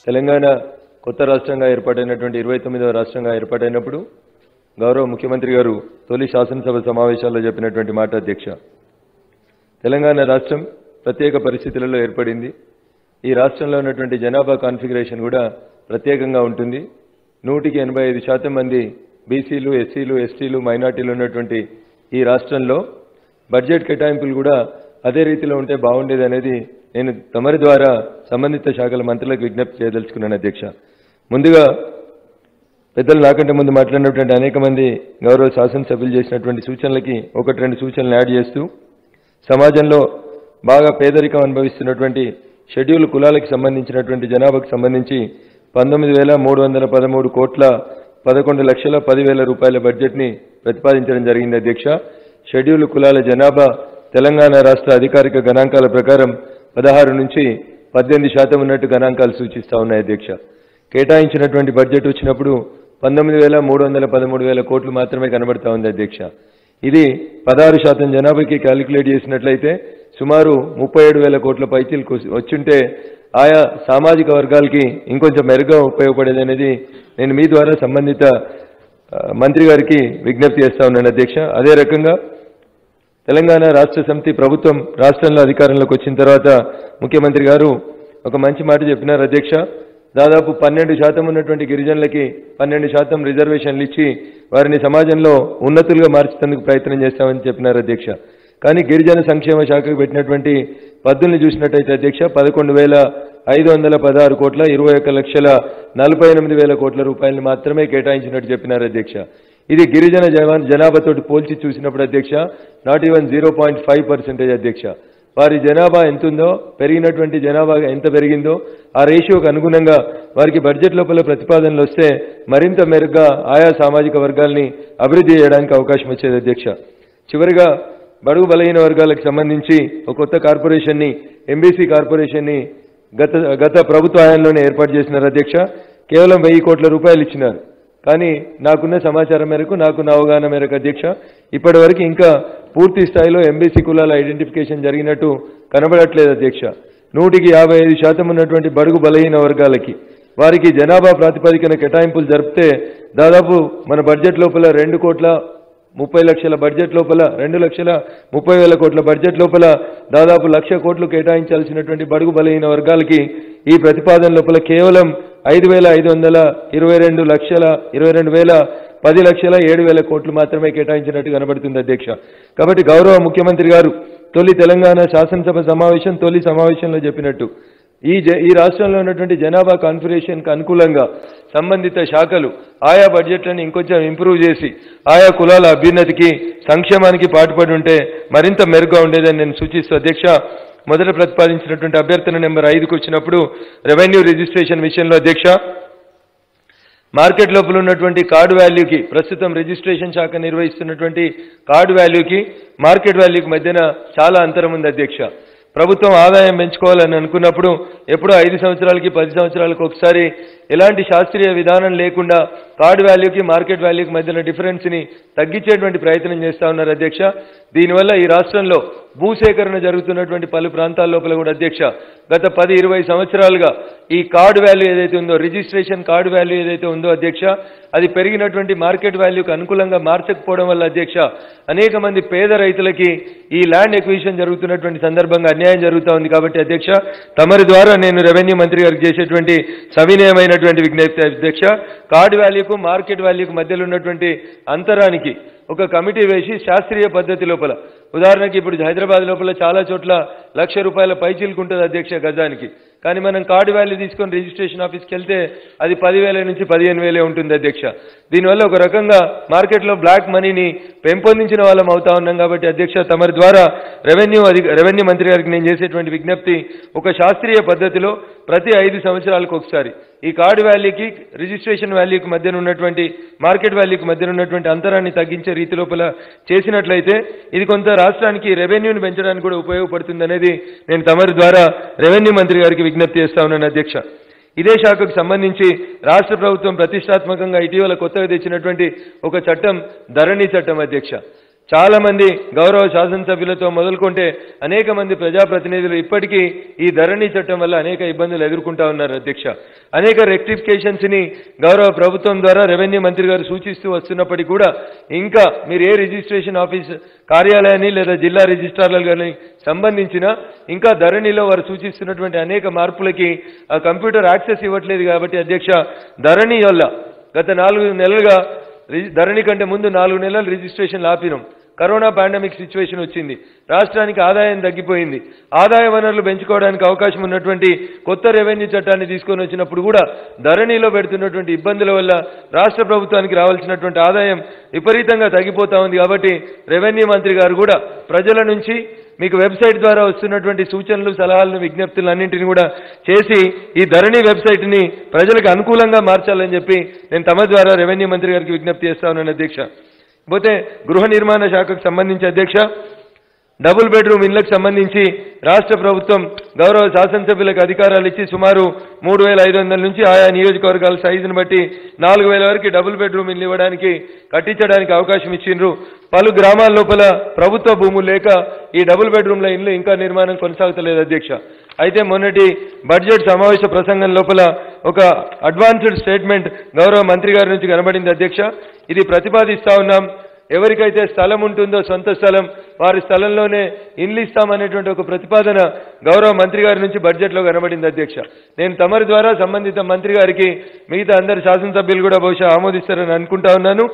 తెలంగాణ కొత్త రాష్ట్రంగా ఏర్పాటైనటువంటి 29వ రాష్ట్రంగా ఏర్పాటైనప్పుడు గౌరవ ముఖ్యమంత్రి గారు తొలి శాసనసభ సమావేశాల్లో చెప్పినటువంటి మాట అధ్యక్ష, తెలంగాణ రాష్ట్రం ప్రత్యేక పరిస్థితులలో ఏర్పడింది. ఈ రాష్ట్రంలో ఉన్నటువంటి జనాభా కాన్ఫిగరేషన్ కూడా ప్రత్యేకంగా ఉంటుంది. 185% మంది బీసీలు, ఎస్సీలు, ఎస్టీలు, మైనార్టీలు ఉన్నటువంటి ఈ రాష్ట్రంలో బడ్జెట్ కేటాయింపులు కూడా అదే రీతిలో ఉంటే బాగుండేది అనేది నేను తమరి ద్వారా సంబంధిత శాఖల మంత్రులకు విజ్ఞప్తి చేయదలుచుకున్నాను అధ్యక్ష. ముందుగా పెద్దలు నాకంటే ముందు మాట్లాడినటువంటి అనేక మంది గౌరవ శాసనసభ్యులు చేసినటువంటి సూచనలకి ఒకటి రెండు సూచనలు యాడ్ చేస్తూ, సమాజంలో బాగా పేదరికం అనుభవిస్తున్నటువంటి షెడ్యూల్ కులాలకు సంబంధించినటువంటి జనాభాకు సంబంధించి 19,313 కోట్ల 11,10,10,000 రూపాయల బడ్జెట్ని ప్రతిపాదించడం జరిగింది అధ్యక్ష. షెడ్యూల్ కులాల జనాభా తెలంగాణ రాష్ట్ర అధికారిక గణాంకాల ప్రకారం 16 నుంచి 18% ఉన్నట్టు గణాంకాలు సూచిస్తా ఉన్నాయి అధ్యక్ష. కేటాయించినటువంటి బడ్జెట్ వచ్చినప్పుడు 19,313 కోట్లు మాత్రమే కనబడతా ఉంది అధ్యక్ష. ఇది 16% జనాభాకి క్యాలిక్యులేట్ చేసినట్లయితే సుమారు 37,000 కోట్ల పైచీలకు వచ్చుంటే ఆయా సామాజిక వర్గాలకి ఇంకొంచెం మెరుగ్గా ఉపయోగపడేది అనేది నేను మీ ద్వారా సంబంధిత మంత్రి గారికి విజ్ఞప్తి చేస్తా ఉన్నాను అధ్యక్ష. అదే రకంగా తెలంగాణ రాష్ట్ర సమితి ప్రభుత్వం రాష్ట్రంలో అధికారంలోకి వచ్చిన తర్వాత ముఖ్యమంత్రి గారు ఒక మంచి మాట చెప్పినారు అధ్యక్ష. దాదాపు 12% ఉన్నటువంటి గిరిజనులకి 12% రిజర్వేషన్లు ఇచ్చి వారిని సమాజంలో ఉన్నతులుగా మార్చేందుకు ప్రయత్నం చేస్తామని చెప్పినారు అధ్యక్ష. కానీ గిరిజన సంక్షేమ శాఖకు పెట్టినటువంటి పద్దుల్ని చూసినట్టయితే అధ్యక్ష 11,516 కోట్ల 21,48,000 కోట్ల రూపాయలను మాత్రమే కేటాయించినట్టు చెప్పినారు అధ్యక్ష. ఇది గిరిజన జనాభాతో పోల్చి చూసినప్పుడు అధ్యక్ష నాట్ ఈవెన్ 0.5% అధ్యక్ష. వారి జనాభా ఎంతుందో, పెరిగినటువంటి జనాభా ఎంత పెరిగిందో ఆ రేషియోకి అనుగుణంగా వారికి బడ్జెట్ లోపల ప్రతిపాదనలు వస్తే మరింత మెరుగ్గా ఆయా సామాజిక వర్గాల్ని అభివృద్ధి చేయడానికి అవకాశం వచ్చేది అధ్యక్ష. చివరిగా బడుగు బలహీన వర్గాలకు సంబంధించి ఒక కొత్త కార్పొరేషన్ని, ఎంబీసీ కార్పొరేషన్ని గత ప్రభుత్వ హయాంలోనే ఏర్పాటు చేసినారు అధ్యక్ష. కేవలం 1,000 కోట్ల రూపాయలు ఇచ్చినారు. కానీ నాకున్న సమాచారం మేరకు, నాకున్న అవగాహన మేరకు అధ్యక్ష ఇప్పటి వరకు ఇంకా పూర్తి స్థాయిలో ఎంబీసీ కులాల ఐడెంటిఫికేషన్ జరిగినట్టు కనబడట్లేదు అధ్యక్ష. 155% ఉన్నటువంటి బడుగు బలహీన వర్గాలకి వారికి జనాభా ప్రాతిపదికన కేటాయింపులు జరిపితే దాదాపు మన బడ్జెట్ లోపల 2,30,00,000 బడ్జెట్ లోపల 2,30,000 కోట్ల బడ్జెట్ లోపల దాదాపు 1,00,000 కోట్లు కేటాయించాల్సినటువంటి బడుగు బలహీన వర్గాలకి ఈ ప్రతిపాదన లోపల కేవలం 5,522,10,07,000 కోట్లు మాత్రమే కేటాయించినట్టు కనబడుతుంది అధ్యక్ష. కాబట్టి గౌరవ ముఖ్యమంత్రి గారు తొలి తెలంగాణ శాసనసభ సమావేశం తొలి సమావేశంలో చెప్పినట్టు ఈ రాష్ట్రంలో ఉన్నటువంటి జనాభా కాన్ఫిగరేషన్కి అనుకూలంగా సంబంధిత శాఖలు ఆయా బడ్జెట్లను ఇంకొంచెం ఇంప్రూవ్ చేసి ఆయా కులాల అభ్యున్నతికి, సంక్షేమానికి పాటుపడి ఉంటే మరింత మెరుగ్గా ఉండేదని నేను సూచిస్తూ అధ్యక్ష మొదట ప్రతిపాదించినటువంటి అభ్యర్థన నెంబర్ 5కు వచ్చినప్పుడు రెవెన్యూ రిజిస్ట్రేషన్ విషయంలో అధ్యక్ష మార్కెట్ లోపల ఉన్నటువంటి కార్డు వాల్యూకి, ప్రస్తుతం రిజిస్ట్రేషన్ శాఖ నిర్వహిస్తున్నటువంటి కార్డు వాల్యూకి మార్కెట్ వాల్యూకి మధ్యన చాలా అంతరం ఉంది అధ్యక్ష. ప్రభుత్వం ఆదాయం పెంచుకోవాలని అనుకున్నప్పుడు ఎప్పుడో 5 సంవత్సరాలకి 10 సంవత్సరాలకు ఒకసారి ఎలాంటి శాస్త్రీయ విధానం లేకుండా కార్డు వాల్యూకి మార్కెట్ వాల్యూకి మధ్యన డిఫరెన్స్ని తగ్గించేటువంటి ప్రయత్నం చేస్తా ఉన్నారు అధ్యక్ష. దీనివల్ల ఈ రాష్ట్రంలో భూసేకరణ జరుగుతున్నటువంటి పలు ప్రాంతాల లోపల కూడా అధ్యక్ష గత 10-20 సంవత్సరాలుగా ఈ కార్డు వాల్యూ ఏదైతే ఉందో, రిజిస్ట్రేషన్ కార్డు వాల్యూ ఏదైతే ఉందో అధ్యక్ష అది పెరిగినటువంటి మార్కెట్ వాల్యూకి అనుకూలంగా మార్చకపోవడం వల్ల అధ్యక్ష అనేక మంది పేద రైతులకి ఈ ల్యాండ్ ఎక్విజిషన్ జరుగుతున్నటువంటి సందర్భంగా అన్యాయం జరుగుతూ ఉంది. కాబట్టి అధ్యక్ష తమరి ద్వారా నేను రెవెన్యూ మంత్రి గారికి చేసేటువంటి సవినయమైనటువంటి విజ్ఞప్తి అధ్యక్ష, కార్డు వాల్యూకు మార్కెట్ వాల్యూకు మధ్యలో ఉన్నటువంటి అంతరానికి ఒక కమిటీ వేసి శాస్త్రీయ పద్ధతి లోపల, ఉదాహరణకి ఇప్పుడు హైదరాబాద్ లోపల చాలా చోట్ల 1,00,000 రూపాయల పైచీలకు ఉంటుంది అధ్యక్ష గజానికి. కానీ మనం కార్డు వాల్యూ తీసుకొని రిజిస్ట్రేషన్ ఆఫీస్కి వెళ్తే అది 10,000 నుంచి 15,000 ఉంటుంది అధ్యక్ష. దీనివల్ల ఒక రకంగా మార్కెట్లో బ్లాక్ మనీని పెంపొందించిన వాళ్ళం అవుతా ఉన్నాం. కాబట్టి అధ్యక్ష తమరి ద్వారా రెవెన్యూ మంత్రి గారికి నేను చేసేటువంటి విజ్ఞప్తి, ఒక శాస్త్రీయ పద్ధతిలో ప్రతి 5 సంవత్సరాలకు ఒకసారి ఈ కార్డు వాల్యూకి రిజిస్ట్రేషన్ వాల్యూకి మధ్యన ఉన్నటువంటి మార్కెట్ వాల్యూకి మధ్యన ఉన్నటువంటి అంతరాన్ని తగ్గించే రీతి లోపల చేసినట్లయితే ఇది కొంత రాష్ట్రానికి రెవెన్యూని పెంచడానికి కూడా ఉపయోగపడుతుంది అనేది నేను తమరి ద్వారా రెవెన్యూ మంత్రి గారికి విజ్ఞప్తి చేస్తా ఉన్నాను అధ్యక్ష. ఇదే శాఖకు సంబంధించి రాష్ట్ర ప్రభుత్వం ప్రతిష్టాత్మకంగా ఇటీవల కొత్తగా తెచ్చినటువంటి ఒక చట్టం ధరణి చట్టం అధ్యక్ష. చాలా మంది గౌరవ శాసనసభ్యులతో మొదలుకుంటే అనేక మంది ప్రజాప్రతినిధులు ఇప్పటికీ ఈ ధరణి చట్టం వల్ల అనేక ఇబ్బందులు ఎదుర్కొంటా ఉన్నారు అధ్యక్ష. అనేక రెక్టిఫికేషన్స్ ని గౌరవ ప్రభుత్వం ద్వారా రెవెన్యూ మంత్రి గారు సూచిస్తూ వస్తున్నప్పటికీ కూడా ఇంకా మీరు ఏ రిజిస్ట్రేషన్ ఆఫీస్ కార్యాలయాన్ని లేదా జిల్లా రిజిస్ట్రార్లకు కానీ సంబంధించిన ఇంకా ధరణిలో వారు సూచిస్తున్నటువంటి అనేక మార్పులకి ఆ కంప్యూటర్ యాక్సెస్ ఇవ్వట్లేదు. కాబట్టి అధ్యక్ష, ధరణి వల్ల గత 4 నెలలుగా ధరణి కంటే ముందు 4 నెలలు రిజిస్ట్రేషన్లు ఆపినాం. కరోనా పాండమిక్ సిచ్యువేషన్ వచ్చింది, రాష్ట్రానికి ఆదాయం తగ్గిపోయింది. ఆదాయ వనరులు పెంచుకోవడానికి అవకాశం ఉన్నటువంటి కొత్త రెవెన్యూ చట్టాన్ని తీసుకొని వచ్చినప్పుడు కూడా ధరణిలో పెడుతున్నటువంటి ఇబ్బందుల వల్ల రాష్ట్ర ప్రభుత్వానికి రావాల్సినటువంటి ఆదాయం విపరీతంగా తగ్గిపోతా ఉంది. కాబట్టి రెవెన్యూ మంత్రి గారు కూడా ప్రజల నుంచి మీకు వెబ్సైట్ ద్వారా వస్తున్నటువంటి సూచనలు, సలహాలను, విజ్ఞప్తులు అన్నింటినీ కూడా చేసి ఈ ధరణి వెబ్సైట్ని ప్రజలకు అనుకూలంగా మార్చాలని చెప్పి నేను తమ ద్వారా రెవెన్యూ మంత్రి గారికి విజ్ఞప్తి చేస్తా ఉన్నాను అధ్యక్ష. పోతే గృహ నిర్మాణ శాఖకు సంబంధించి అధ్యక్ష, డబుల్ బెడ్రూమ్ ఇళ్లకు సంబంధించి రాష్ట్ర ప్రభుత్వం గౌరవ శాసనసభ్యులకు అధికారాలు ఇచ్చి సుమారు 3,500 నుంచి ఆయా నియోజకవర్గాల సైజును బట్టి 4,000 వరకు డబుల్ బెడ్రూమ్ ఇల్లు ఇవ్వడానికి కట్టించడానికి అవకాశం ఇచ్చిండ్రు. పలు గ్రామాల లోపల ప్రభుత్వ భూములు లేక ఈ డబుల్ బెడ్రూమ్ల ఇల్లు ఇంకా నిర్మాణం కొనసాగుతలేదు అధ్యక్ష. అయితే మొన్నటి బడ్జెట్ సమావేశ ప్రసంగం లోపల ఒక అడ్వాన్స్డ్ స్టేట్మెంట్ గౌరవ మంత్రి గారి నుంచి కనబడింది అధ్యక్ష. ఇది ప్రతిపాదిస్తా ఉన్నాం. ఎవరికైతే స్థలం ఉంటుందో సొంత స్థలం, వారి స్థలంలోనే ఇల్లు ఇస్తామనేటువంటి ఒక ప్రతిపాదన గౌరవ మంత్రి గారి నుంచి బడ్జెట్లో కనబడింది అధ్యక్ష. నేను తమరి ద్వారా సంబంధిత మంత్రి గారికి, మిగతా అందరు శాసనసభ్యులు కూడా బహుశా ఆమోదిస్తారని అనుకుంటా ఉన్నాను.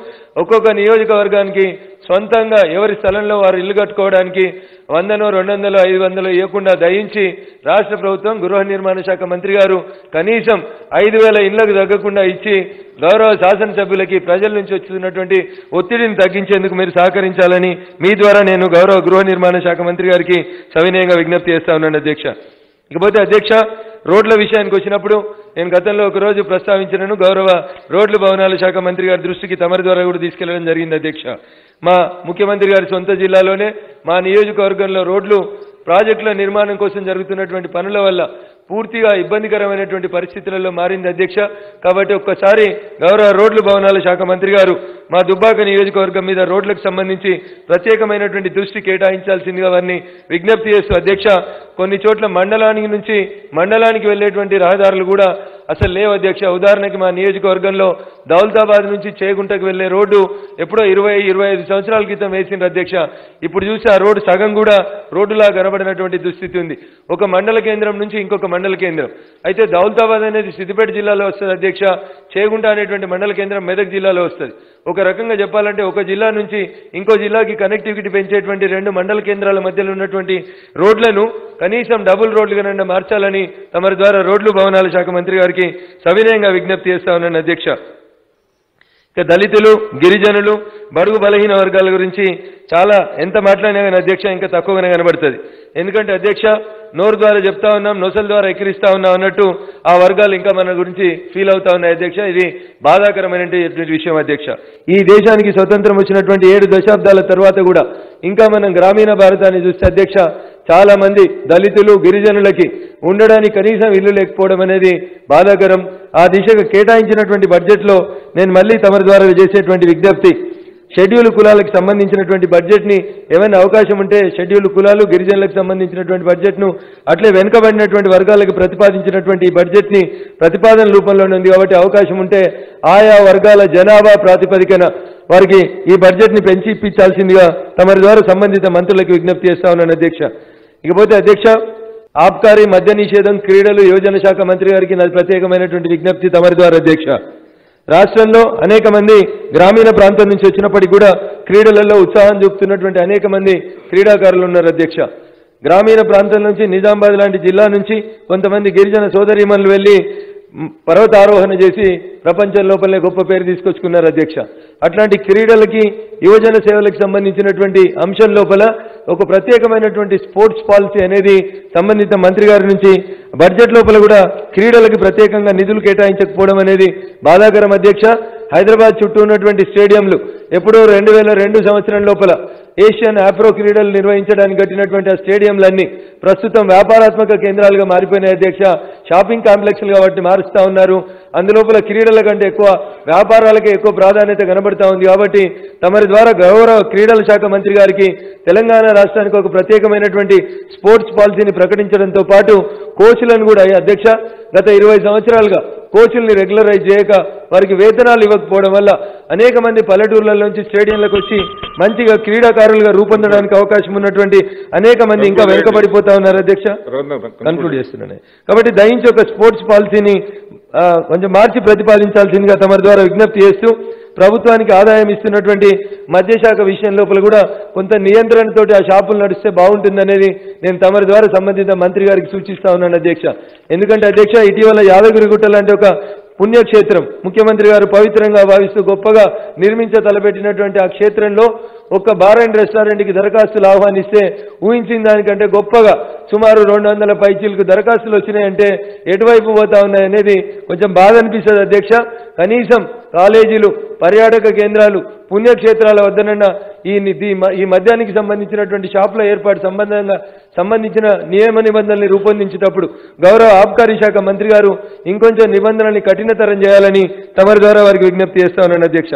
ఒక్కొక్క నియోజకవర్గానికి సొంతంగా ఎవరి స్థలంలో వారు ఇల్లు కట్టుకోవడానికి 100, 200, 500 ఇవ్వకుండా దయించి రాష్ట్ర ప్రభుత్వం గృహ నిర్మాణ శాఖ మంత్రి గారు కనీసం 5,000 ఇళ్లకు తగ్గకుండా ఇచ్చి గౌరవ శాసనసభ్యులకి ప్రజల నుంచి వస్తున్నటువంటి ఒత్తిడిని తగ్గించేందుకు మీరు సహకరించాలని మీ ద్వారా నేను గౌరవ గృహ నిర్మాణ శాఖ మంత్రి గారికి సవినయంగా విజ్ఞప్తి చేస్తా ఉన్నాను అధ్యక్ష. ఇకపోతే అధ్యక్ష, రోడ్ల విషయానికి వచ్చినప్పుడు నేను గతంలో ఒకరోజు ప్రస్తావించినను, గౌరవ రోడ్లు భవనాల శాఖ మంత్రి గారి దృష్టికి తమరి ద్వారా కూడా తీసుకెళ్లడం జరిగింది అధ్యక్ష. మా ముఖ్యమంత్రి గారి సొంత జిల్లాలోనే మా నియోజకవర్గంలో రోడ్లు ప్రాజెక్టుల నిర్మాణం కోసం జరుగుతున్నటువంటి పనుల వల్ల పూర్తిగా ఇబ్బందికరమైనటువంటి పరిస్థితులలో మారింది అధ్యక్ష. కాబట్టి ఒక్కసారి గౌరవ రోడ్లు భవనాల శాఖ మంత్రి గారు మా దుబ్బాక నియోజకవర్గం మీద రోడ్లకు సంబంధించి ప్రత్యేకమైనటువంటి దృష్టి కేటాయించాల్సిందిగా వారిని విజ్ఞప్తి చేస్తూ అధ్యక్ష, కొన్ని చోట్ల మండలానికి నుంచి మండలానికి వెళ్లేటువంటి రహదారులు కూడా అసలు లేవు అధ్యక్ష. ఉదాహరణకి మా నియోజకవర్గంలో దౌలతాబాద్ నుంచి చేగుంటకు వెళ్లే రోడ్డు ఎప్పుడో 20-25 సంవత్సరాల క్రితం వేసిండ్రు అధ్యక్ష. ఇప్పుడు చూసి ఆ రోడ్డు సగం కూడా రోడ్డులా కనబడినటువంటి దుస్థితి ఉంది. ఒక మండల కేంద్రం నుంచి ఇంకొక మండల కేంద్రం. అయితే దౌలతాబాద్ అనేది సిద్దిపేట జిల్లాలో వస్తుంది అధ్యక్ష, చేగుంట అనేటువంటి మండల కేంద్రం మెదక్ జిల్లాలో వస్తుంది. ఒక రకంగా చెప్పాలంటే ఒక జిల్లా నుంచి ఇంకో జిల్లాకి కనెక్టివిటీ పెంచేటువంటి 2 మండల కేంద్రాల మధ్యలో ఉన్నటువంటి రోడ్లను కనీసం డబుల్ రోడ్లుగా మార్చాలని తమరి ద్వారా రోడ్లు భవనాల శాఖ మంత్రి గారికి సవినయంగా విజ్ఞప్తి చేస్తా ఉన్నాను అధ్యక్ష. ఇక దళితులు, గిరిజనులు, బడుగు బలహీన వర్గాల గురించి చాలా ఎంత మాట్లాడినా కానీ అధ్యక్ష ఇంకా తక్కువగానే కనబడుతుంది. ఎందుకంటే అధ్యక్ష, నోరు ద్వారా చెప్తా ఉన్నాం, నొసల ద్వారా ఎక్కిరిస్తా ఉన్నాం అన్నట్టు ఆ వర్గాలు ఇంకా మన గురించి ఫీల్ అవుతా ఉన్నాయి అధ్యక్ష. ఇది బాధాకరమైనటువంటి విషయం అధ్యక్ష. ఈ దేశానికి స్వతంత్రం వచ్చినటువంటి 7 దశాబ్దాల తర్వాత కూడా ఇంకా మనం గ్రామీణ భారతాన్ని చూస్తే అధ్యక్ష, చాలా మంది దళితులు, గిరిజనులకి ఉండడానికి కనీసం ఇల్లు లేకపోవడం అనేది బాధాకరం. ఆ దిశగా కేటాయించినటువంటి బడ్జెట్లో నేను మళ్ళీ తమరి ద్వారా చేసేటువంటి విజ్ఞప్తి, షెడ్యూల్ కులాలకు సంబంధించినటువంటి బడ్జెట్ని ఏమైనా అవకాశం ఉంటే షెడ్యూల్ కులాలు, గిరిజనులకు సంబంధించినటువంటి బడ్జెట్ను అట్లే వెనుకబడినటువంటి వర్గాలకు ప్రతిపాదించినటువంటి ఈ బడ్జెట్ని ప్రతిపాదన రూపంలోనే ఉంది. కాబట్టి అవకాశం ఉంటే ఆయా వర్గాల జనాభా ప్రాతిపదికన వారికి ఈ బడ్జెట్ని పెంచి ఇప్పించాల్సిందిగా తమరి ద్వారా సంబంధిత మంత్రులకు విజ్ఞప్తి చేస్తా ఉన్నాను అధ్యక్ష. ఇకపోతే అధ్యక్ష, ఆబ్కారీ, మద్య నిషేధం, క్రీడలు, యువజన శాఖ మంత్రి గారికి నాది ప్రత్యేకమైనటువంటి విజ్ఞప్తి తమరి ద్వారా అధ్యక్ష. రాష్ట్రంలో అనేక మంది గ్రామీణ ప్రాంతం నుంచి వచ్చినప్పటికీ కూడా క్రీడలలో ఉత్సాహం చూపుతున్నటువంటి అనేక మంది క్రీడాకారులు ఉన్నారు అధ్యక్ష. గ్రామీణ ప్రాంతం నుంచి నిజామాబాద్ లాంటి జిల్లా నుంచి కొంతమంది గిరిజన సోదరీమణులు వెళ్లి పర్వతారోహణ చేసి ప్రపంచం లోపలనే గొప్ప పేరు తీసుకొచ్చుకున్నారు అధ్యక్ష. అట్లాంటి క్రీడలకి, యువజన సేవలకు సంబంధించినటువంటి అంశం లోపల ఒక ప్రత్యేకమైనటువంటి స్పోర్ట్స్ పాలసీ అనేది సంబంధిత మంత్రి గారి నుంచి బడ్జెట్ లోపల కూడా క్రీడలకు ప్రత్యేకంగా నిధులు కేటాయించకపోవడం అనేది బాధాకరం అధ్యక్ష. హైదరాబాద్ చుట్టూ ఉన్నటువంటి స్టేడియంలు ఎప్పుడో 2002 సంవత్సరం లోపల ఏషియన్ ఆఫ్రో క్రీడలు నిర్వహించడానికి కట్టినటువంటి ఆ స్టేడియంలన్నీ ప్రస్తుతం వ్యాపారాత్మక కేంద్రాలుగా మారిపోయినాయి అధ్యక్ష. షాపింగ్ కాంప్లెక్స్లుగా వాటిని మారుస్తా ఉన్నారు. అందులోపల క్రీడల కంటే ఎక్కువ వ్యాపారాలకే ఎక్కువ ప్రాధాన్యత కనబడతా ఉంది. కాబట్టి తమరి ద్వారా గౌరవ క్రీడల శాఖ మంత్రి గారికి తెలంగాణ రాష్ట్రానికి ఒక ప్రత్యేకమైనటువంటి స్పోర్ట్స్ పాలసీని ప్రకటించడంతో పాటు కోచ్లను కూడా అధ్యక్ష గత 20 సంవత్సరాలుగా కోచ్ల్ని రెగ్యులరైజ్ చేయక వారికి వేతనాలు ఇవ్వకపోవడం వల్ల అనేక మంది పల్లెటూర్ల నుంచి స్టేడియంలకు వచ్చి మంచిగా క్రీడాకారులుగా రూపొందడానికి అవకాశం ఉన్నటువంటి అనేక మంది ఇంకా వెనుకబడిపోతా ఉన్నారు అధ్యక్ష. కన్క్లూడ్ చేస్తున్నాను. కాబట్టి దయించి ఒక స్పోర్ట్స్ పాలసీని కొంచెం మార్చి ప్రతిపాదించాల్సిందిగా తమరి ద్వారా విజ్ఞప్తి చేస్తూ ప్రభుత్వానికి ఆదాయం ఇస్తున్నటువంటి మద్యశాఖ విషయం లోపల కూడా కొంత నియంత్రణతోటి ఆ షాపులు నడిస్తే బాగుంటుందనేది నేను తమరి ద్వారా సంబంధిత మంత్రి గారికి సూచిస్తా ఉన్నాను అధ్యక్ష. ఎందుకంటే అధ్యక్ష ఇటీవల యాదగిరిగుట్ట లాంటి ఒక పుణ్యక్షేత్రం ముఖ్యమంత్రి గారు పవిత్రంగా భావిస్తూ గొప్పగా తలపెట్టినటువంటి ఆ క్షేత్రంలో ఒక్క బార్ అండ్ రెస్టారెంట్కి దరఖాస్తులు ఆహ్వానిస్తే ఊహించిన దానికంటే గొప్పగా సుమారు 200 పైచీలకు దరఖాస్తులు వచ్చినాయంటే ఎటువైపు పోతా ఉన్నాయనేది కొంచెం బాధ అనిపిస్తుంది అధ్యక్ష. కనీసం కాలేజీలు, పర్యాటక కేంద్రాలు, పుణ్యక్షేత్రాల వద్దనన్న ఈ మద్యానికి సంబంధించినటువంటి షాపుల ఏర్పాటు సంబంధించిన నియమ నిబంధనల్ని రూపొందించేటప్పుడు గౌరవ ఆబ్కారీ శాఖ మంత్రి గారు ఇంకొంచెం నిబంధనల్ని కఠినతరం చేయాలని తమరి ద్వారా వారికి విజ్ఞప్తి చేస్తా ఉన్నాను అధ్యక్ష.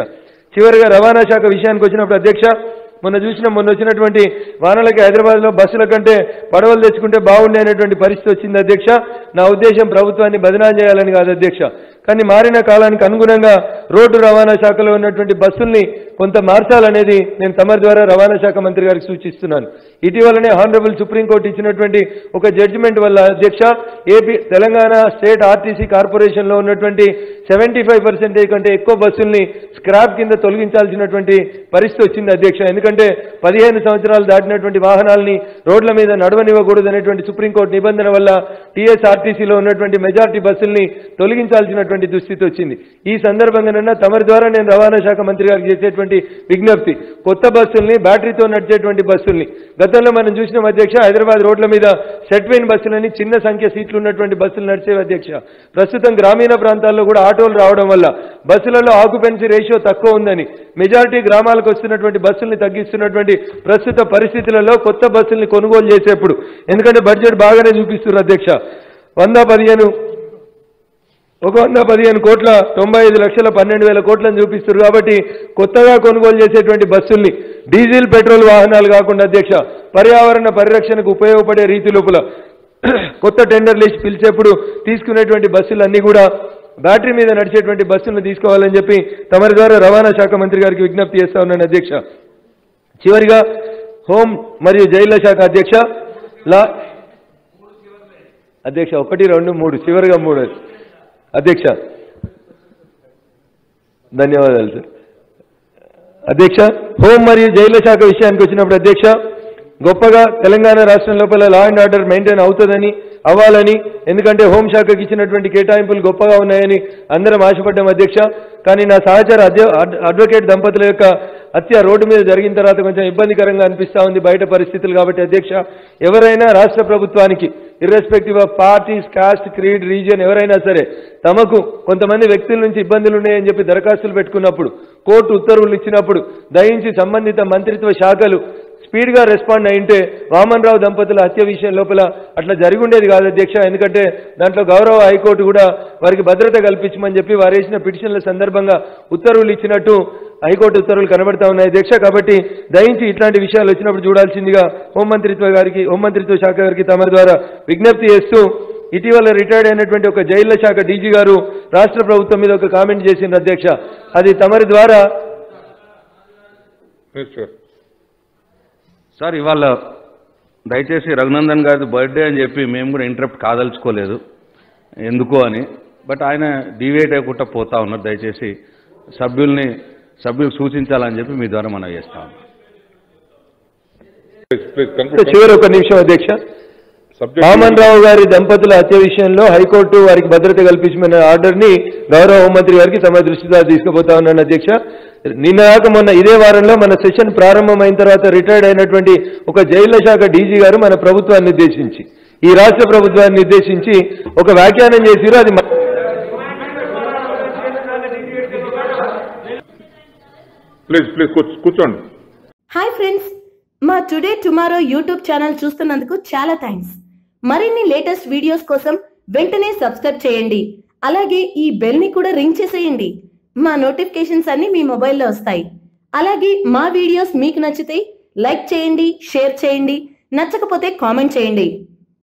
చివరిగా రవాణా శాఖ విషయానికి వచ్చినప్పుడు అధ్యక్ష మొన్న వచ్చినటువంటి వానలకి హైదరాబాద్లో బస్సుల కంటే పడవలు తెచ్చుకుంటే బాగుండే అనేటువంటి పరిస్థితి వచ్చింది అధ్యక్ష. నా ఉద్దేశం ప్రభుత్వాన్ని బదనాం చేయాలని కాదు అధ్యక్ష, కానీ మారిన కాలానికి అనుగుణంగా రోడ్డు రవాణా శాఖలో ఉన్నటువంటి బస్సుల్ని కొంత మార్చాలనేది నేను తమరి ద్వారా రవాణా శాఖ మంత్రి గారికి సూచిస్తున్నాను. ఇటీవలనే హానరబుల్ సుప్రీంకోర్టు ఇచ్చినటువంటి ఒక జడ్జిమెంట్ వల్ల అధ్యక్ష తెలంగాణ స్టేట్ ఆర్టీసీ కార్పొరేషన్లో ఉన్నటువంటి 75% కంటే ఎక్కువ బస్సుల్ని స్క్రాప్ కింద తొలగించాల్సినటువంటి పరిస్థితి వచ్చింది అధ్యక్ష. ఎందుకంటే 15 సంవత్సరాలు దాటినటువంటి వాహనాలని రోడ్ల మీద నడవనివ్వకూడదు అనేటువంటి సుప్రీంకోర్టు నిబంధన వల్ల టీఎస్ఆర్టీసీలో ఉన్నటువంటి మెజార్టీ బస్సుల్ని తొలగించాల్సినటువంటి దుస్థితి వచ్చింది. ఈ సందర్భంగానన్నా తమరి ద్వారా నేను రవాణా శాఖ మంత్రి గారికి చేసేటువంటి విజ్ఞప్తి, కొత్త బస్సుల్ని బ్యాటరీతో నడిచేటువంటి బస్సుల్ని గతంలో మనం చూసిన అధ్యక్ష హైదరాబాద్ రోడ్ల మీద సెట్వైన్ బస్సులని చిన్న సంఖ్య సీట్లు ఉన్నటువంటి బస్సులు నడిచేవి అధ్యక్ష. ప్రస్తుతం గ్రామీణ ప్రాంతాల్లో కూడా ఆటోలు రావడం వల్ల బస్సులలో ఆక్యుపెన్సీ రేషియో తక్కువ ఉందని మెజారిటీ గ్రామాలకు వస్తున్నటువంటి బస్సుల్ని తగ్గిస్తున్నటువంటి ప్రస్తుత పరిస్థితులలో కొత్త బస్సుల్ని కొనుగోలు చేసేప్పుడు, ఎందుకంటే బడ్జెట్ బాగానే చూపిస్తున్నారు అధ్యక్ష, 115 కోట్ల 95 లక్షల 12,000 కోట్లను చూపిస్తారు. కాబట్టి కొత్తగా కొనుగోలు చేసేటువంటి బస్సుల్ని డీజిల్ పెట్రోల్ వాహనాలు కాకుండా అధ్యక్ష పర్యావరణ పరిరక్షణకు ఉపయోగపడే రీతి లోపల కొత్త టెండర్లు ఇచ్చి పిలిచేప్పుడు తీసుకునేటువంటి బస్సులన్నీ కూడా బ్యాటరీ మీద నడిచేటువంటి బస్సులను తీసుకోవాలని చెప్పి తమరి ద్వారా రవాణా శాఖ మంత్రి గారికి విజ్ఞప్తి చేస్తా ఉన్నాను అధ్యక్ష. చివరిగా హోం మరియు జైళ్ల శాఖ అధ్యక్ష 1, 2, 3 చివరిగా 3 అధ్యక్ష. ధన్యవాదాలు సార్. అధ్యక్ష హోం మరియు జైళ్ల శాఖ విషయానికి వచ్చినప్పుడు అధ్యక్ష గొప్పగా తెలంగాణ రాష్ట్రం లోపల లా అండ్ ఆర్డర్ మెయింటైన్ అవ్వాలని, ఎందుకంటే హోంశాఖకి ఇచ్చినటువంటి కేటాయింపులు గొప్పగా ఉన్నాయని అందరం ఆశపడ్డాం అధ్యక్ష. కానీ నా సహచర అడ్వకేట్ దంపతుల యొక్క హత్య రోడ్డు మీద జరిగిన తర్వాత కొంచెం ఇబ్బందికరంగా అనిపిస్తా ఉంది బయట పరిస్థితులు. కాబట్టి అధ్యక్ష ఎవరైనా రాష్ట్ర ప్రభుత్వానికి irrespective of parties, cost, creed, region ఎవరైనా సరే తమకు కొంతమంది వ్యక్తుల నుంచి ఇబ్బందులు ఉన్నాయని చెప్పి దరఖాస్తులు పెట్టుకున్నప్పుడు, కోర్టు ఉత్తర్వులు ఇచ్చినప్పుడు దయించి సంబంధిత మంత్రిత్వ శాఖలు స్పీడ్గా రెస్పాండ్ అయింటే వామన్ రావు దంపతుల హత్య విషయం లోపల అట్లా జరిగి ఉండేది కాదు అధ్యక్ష. ఎందుకంటే దాంట్లో గౌరవ హైకోర్టు కూడా వారికి భద్రత కల్పించమని చెప్పి వారు వేసిన పిటిషన్ల సందర్భంగా ఉత్తర్వులు ఇచ్చినట్టు హైకోర్టు ఉత్తర్వులు కనబడతా ఉన్నాయి అధ్యక్ష. కాబట్టి దయించి ఇట్లాంటి విషయాలు వచ్చినప్పుడు చూడాల్సిందిగా హోంమంత్రిత్వ శాఖ గారికి తమరి ద్వారా విజ్ఞప్తి చేస్తూ, ఇటీవల రిటైర్డ్ అయినటువంటి ఒక జైళ్ల శాఖ డీజీ గారు రాష్ట్ర ప్రభుత్వం మీద ఒక కామెంట్ చేసింది అధ్యక్ష. అది తమరి ద్వారా సార్ ఇవాళ దయచేసి రఘునందన్ గారి బర్త్డే అని చెప్పి మేము కూడా ఇంటరప్ట్ కాదలుచుకోలేదు ఎందుకో అని, బట్ ఆయన డివేట్ అయ్యకుండా పోతా ఉన్నారు. దయచేసి సభ్యులు సూచించాలని చెప్పి మీ ద్వారా మనం చేస్తాం. చివరి ఒక నిమిషం అధ్యక్ష. వామన్ రావు గారి దంపతుల హత్య విషయంలో హైకోర్టు వారికి భద్రత కల్పించమన్న ఆర్డర్ని గౌరవ హోంమంత్రి గారికి సమ దృష్టిగా తీసుకుపోతా ఉన్నాను అధ్యక్ష. మొన్న ఇదే వారంలో మన సెషన్ ప్రారంభమైన తర్వాత రిటైర్డ్ అయినటువంటి ఒక జైళ్ల శాఖ డీజీ గారు మన ప్రభుత్వాన్ని ఉద్దేశించి, ఈ రాష్ట్ర ప్రభుత్వాన్ని ఉద్దేశించి ఒక వ్యాఖ్యానం చేసిరు. అది ప్లీజ్ కూర్చోండి. హాయ్ ఫ్రెండ్స్, మా టుడే టుమారో యూట్యూబ్ ఛానల్ చూస్తున్నందుకు చాలా థ్యాంక్స్. మరిన్ని లేటెస్ట్ వీడియోస్ కోసం వెంటనే సబ్స్క్రైబ్ చేయండి. అలాగే ఈ బెల్ ని కూడా రింగ్ చేసేయండి. మా నోటిఫికేషన్స్ అన్ని మీ మొబైల్లో వస్తాయి. అలాగే మా వీడియోస్ మీకు నచ్చితే లైక్ చేయండి, షేర్ చేయండి, నచ్చకపోతే కామెంట్ చేయండి.